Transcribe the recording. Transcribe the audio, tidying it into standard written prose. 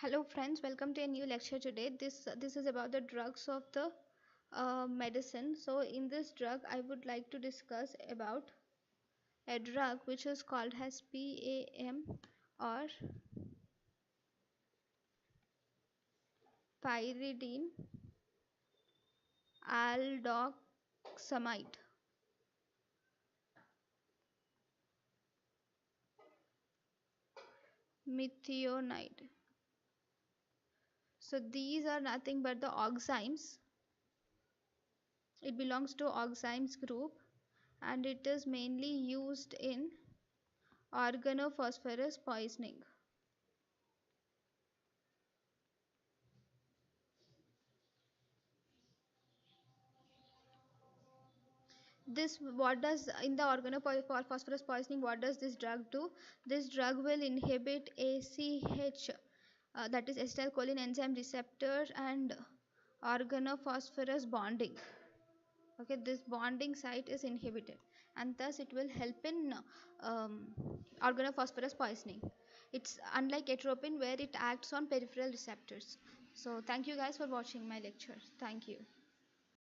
Hello friends, welcome to a new lecture today. This is about the drugs of the medicine. So in this drug I would like to discuss about a drug which is called as PAM or pyridine aldoxamide. Methionate. So these are nothing but the oximes. It belongs to oximes group and it is mainly used in organophosphorus poisoning. This what does in the organophosphorus poisoning, what does this drug do? This drug will inhibit ACH, that is acetylcholine enzyme receptor and organophosphorus bonding. Okay, this bonding site is inhibited and thus it will help in organophosphorus poisoning. It's unlike atropine where it acts on peripheral receptors. So thank you guys for watching my lecture. Thank you.